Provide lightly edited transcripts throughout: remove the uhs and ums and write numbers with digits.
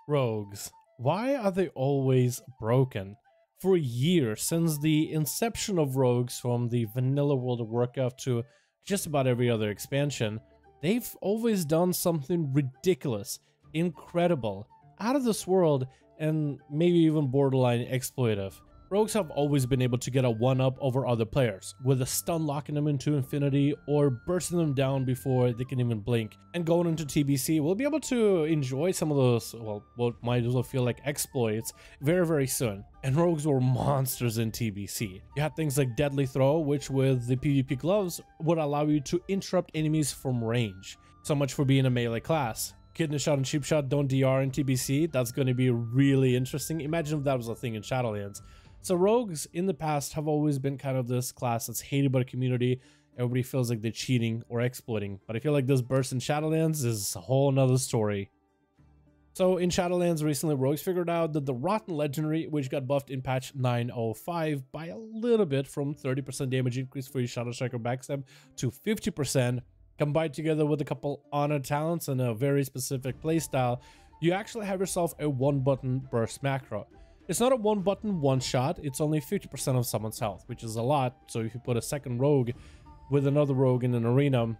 Rogues. Why are they always broken? For years, since the inception of rogues from the vanilla World of Warcraft to just about every other expansion, they've always done something ridiculous, incredible, out of this world, and maybe even borderline exploitive. Rogues have always been able to get a one-up over other players, with a stun locking them into infinity or bursting them down before they can even blink. And going into TBC, we'll be able to enjoy some of those, well, what might as well feel like exploits very soon. And rogues were monsters in TBC. You had things like Deadly Throw, which with the PvP gloves would allow you to interrupt enemies from range. So much for being a melee class. Kidney Shot and Cheap Shot don't DR in TBC. That's going to be really interesting. Imagine if that was a thing in Shadowlands. So rogues in the past have always been kind of this class that's hated by the community. Everybody feels like they're cheating or exploiting. But I feel like this burst in Shadowlands is a whole nother story. So in Shadowlands recently, rogues figured out that the Rotten Legendary, which got buffed in patch 9.05 by a little bit from 30% damage increase for your Shadow Striker backstab to 50%, combined together with a couple honor talents and a very specific playstyle, you actually have yourself a one-button burst macro. It's not a one-button one-shot, it's only 50% of someone's health, which is a lot. So if you put a second rogue with another rogue in an arena,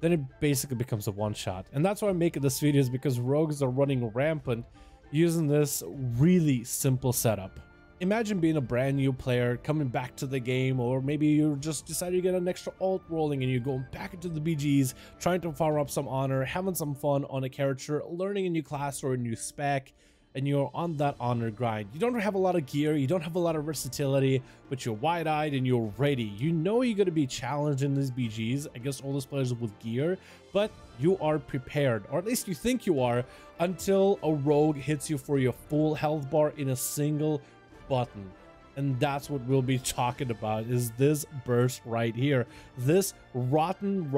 then it basically becomes a one-shot. And that's why I'm making this video, is because rogues are running rampant using this really simple setup. Imagine being a brand new player coming back to the game, or maybe you just decided to get an extra alt rolling and you're going back into the BGs, trying to farm up some honor, having some fun on a character, learning a new class or a new spec, and you're on that honor grind. You don't have a lot of gear, you don't have a lot of versatility, but you're wide-eyed and you're ready. You know you're going to be challenged in these BGs against all those players with gear, but you are prepared, or at least you think you are, until a rogue hits you for your full health bar in a single button. And that's what we'll be talking about, is this burst right here. This rotten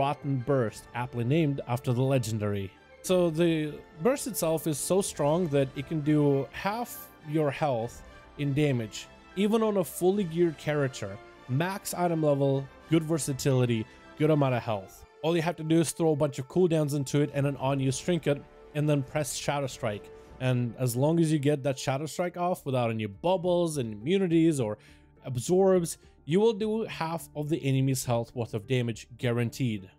burst, aptly named after the legendary. So the burst itself is so strong that it can do half your health in damage, even on a fully geared character. Max item level, good versatility, good amount of health. All you have to do is throw a bunch of cooldowns into it and an on-use trinket, and then press Shadow Strike. And as long as you get that Shadow Strike off without any bubbles and immunities or absorbs, you will do half of the enemy's health worth of damage guaranteed.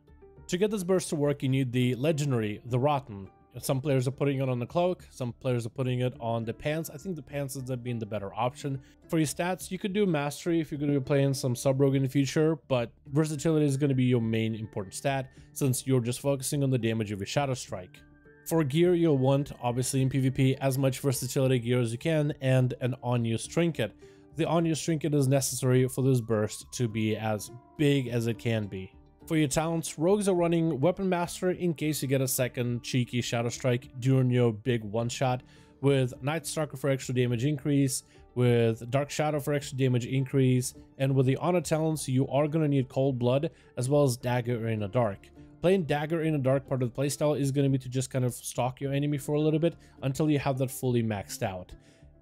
To get this burst to work, you need the legendary, the Rotten. Some players are putting it on the cloak, some players are putting it on the pants. I think the pants ends up being the better option. For your stats, you could do mastery if you're going to be playing some sub-rogue in the future, but versatility is going to be your main important stat, since you're just focusing on the damage of your Shadow Strike. For gear, you'll want, obviously in PvP, as much versatility gear as you can, and an on-use trinket. The on-use trinket is necessary for this burst to be as big as it can be. For your talents, rogues are running Weapon Master in case you get a second cheeky Shadow Strike during your big one-shot, with Night Stalker for extra damage increase, with Dark Shadow for extra damage increase, and with the Honor talents, you are going to need Cold Blood, as well as Dagger in the Dark. Playing Dagger in the Dark part of the playstyle is going to be to just kind of stalk your enemy for a little bit until you have that fully maxed out.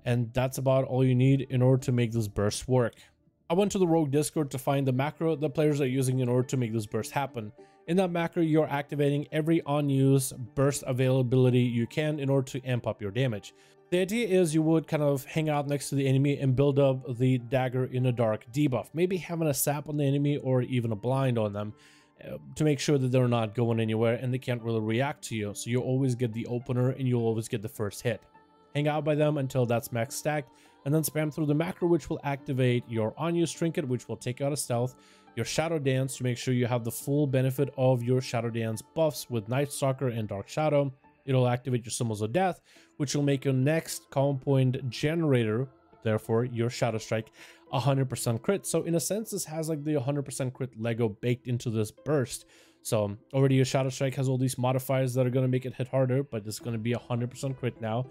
And that's about all you need in order to make this burst work. I went to the Rogue Discord to find the macro that players are using in order to make this burst happen. In that macro, you're activating every on-use burst availability you can in order to amp up your damage. The idea is you would kind of hang out next to the enemy and build up the Dagger in the Dark debuff. Maybe having a sap on the enemy or even a blind on them to make sure that they're not going anywhere and they can't really react to you. So you'll always get the opener and you'll always get the first hit. Hang out by them until that's max stacked, and then spam through the macro, which will activate your on-use trinket, which will take you out of stealth, your Shadow Dance to make sure you have the full benefit of your Shadow Dance buffs with Night Stalker and Dark Shadow. It'll activate your Symbols of Death, which will make your next common point generator, therefore your Shadow Strike, 100% crit. So in a sense, this has like the 100% crit Lego baked into this burst. So already your Shadow Strike has all these modifiers that are going to make it hit harder, but it's going to be 100% crit now.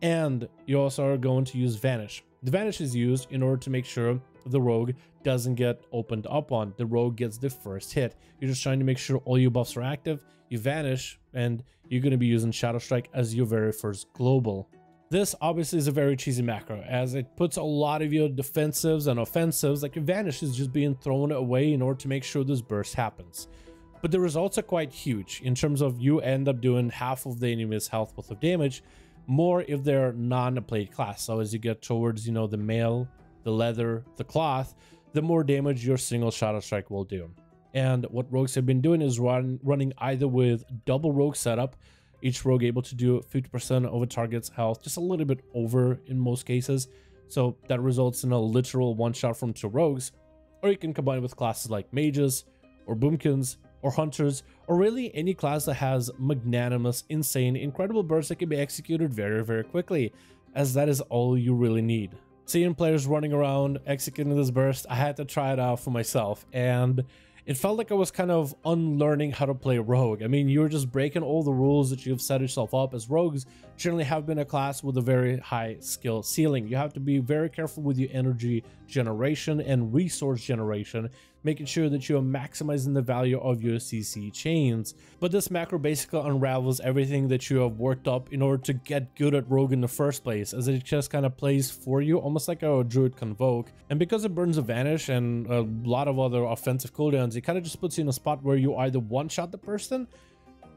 And you also are going to use Vanish. The Vanish is used in order to make sure the rogue doesn't get opened up on. The rogue gets the first hit. You're just trying to make sure all your buffs are active. You Vanish, and you're going to be using Shadow Strike as your very first global. This obviously is a very cheesy macro, as it puts a lot of your defensives and offensives, like your Vanish is just being thrown away in order to make sure this burst happens. But the results are quite huge in terms of you end up doing half of the enemy's health worth of damage, more if they're non-plate class. So as you get towards, you know, the mail, the leather, the cloth, the more damage your single Shadow Strike will do. And what rogues have been doing is running either with double rogue setup, each rogue able to do 50% of a target's health, just a little bit over in most cases. So that results in a literal one-shot from 2 rogues. Or you can combine with classes like mages, or boomkins, or hunters, or really any class that has magnanimous, insane, incredible bursts that can be executed very, very quickly, as that is all you really need. Seeing players running around executing this burst, I had to try it out for myself, and it felt like I was kind of unlearning how to play rogue. I mean, you're just breaking all the rules that you've set yourself up, as rogues generally have been a class with a very high skill ceiling. You have to be very careful with your energy generation and resource generation, making sure that you are maximizing the value of your CC chains. But this macro basically unravels everything that you have worked up in order to get good at rogue in the first place, as it just kind of plays for you, almost like a druid convoke. And because it burns a vanish and a lot of other offensive cooldowns, it kind of just puts you in a spot where you either one-shot the person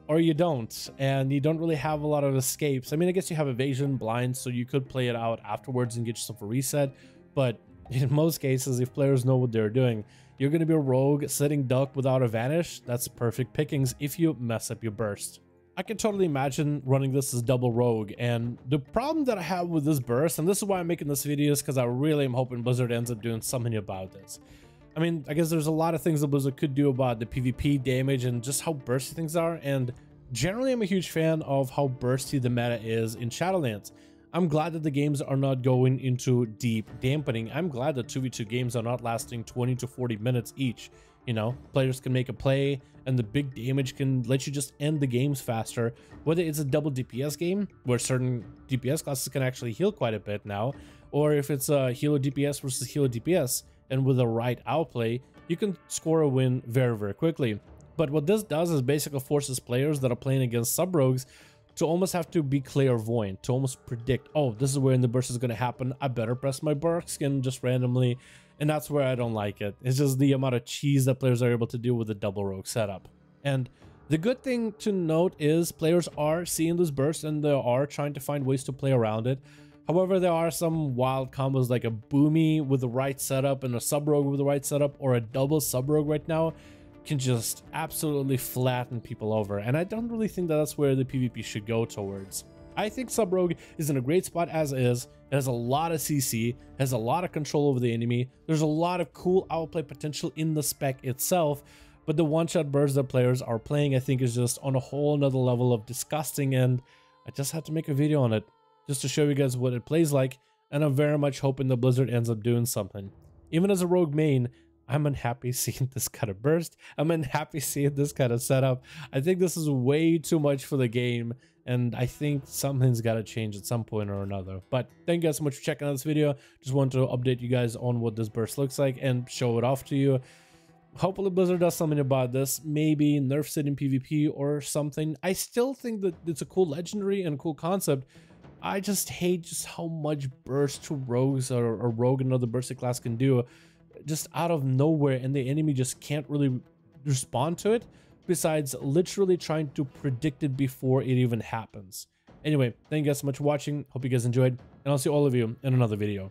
or you don't, and you don't really have a lot of escapes. I mean, I guess you have evasion, blind, so you could play it out afterwards and get yourself a reset, but in most cases, if players know what they're doing, you're going to be a rogue sitting duck without a vanish. That's perfect pickings if you mess up your burst. I can totally imagine running this as double rogue, and the problem that I have with this burst, and this is why I'm making this video, is because I really am hoping Blizzard ends up doing something about this. I mean, I guess there's a lot of things that Blizzard could do about the PvP damage and just how bursty things are, and generally I'm a huge fan of how bursty the meta is in Shadowlands. I'm glad that the games are not going into deep dampening. I'm glad that 2v2 games are not lasting 20 to 40 minutes each. You know, players can make a play and the big damage can let you just end the games faster. Whether it's a double DPS game where certain DPS classes can actually heal quite a bit now, or if it's a healer DPS versus healer DPS, and with the right outplay, you can score a win very, very quickly. But what this does is basically forces players that are playing against sub-rogues to almost have to be clairvoyant, to almost predict, oh, this is where the burst is going to happen, I better press my bark skin just randomly, and that's where I don't like it. It's just the amount of cheese that players are able to do with a double rogue setup. And the good thing to note is players are seeing this burst and they are trying to find ways to play around it. However, there are some wild combos like a boomy with the right setup and a sub-rogue with the right setup, or a double sub-rogue right now can just absolutely flatten people over, and I don't really think that that's where the PvP should go towards. I think sub-rogue is in a great spot as is. It has a lot of CC, has a lot of control over the enemy, there's a lot of cool outplay potential in the spec itself, but the one-shot bursts that players are playing, I think, is just on a whole nother level of disgusting, and I just had to make a video on it just to show you guys what it plays like, and I'm very much hoping the Blizzard ends up doing something. Even as a rogue main, I'm unhappy seeing this kind of burst. I'm unhappy seeing this kind of setup. I think this is way too much for the game, and I think something's got to change at some point or another. But thank you guys so much for checking out this video. Just wanted to update you guys on what this burst looks like and show it off to you. Hopefully Blizzard does something about this, maybe nerfs it in PvP or something. I still think that it's a cool legendary and cool concept. I just hate just how much burst to rogues or rogue and other bursty class can do just out of nowhere, and the enemy just can't really respond to it besides literally trying to predict it before it even happens. Anyway, thank you guys so much for watching. Hope you guys enjoyed, and I'll see all of you in another video.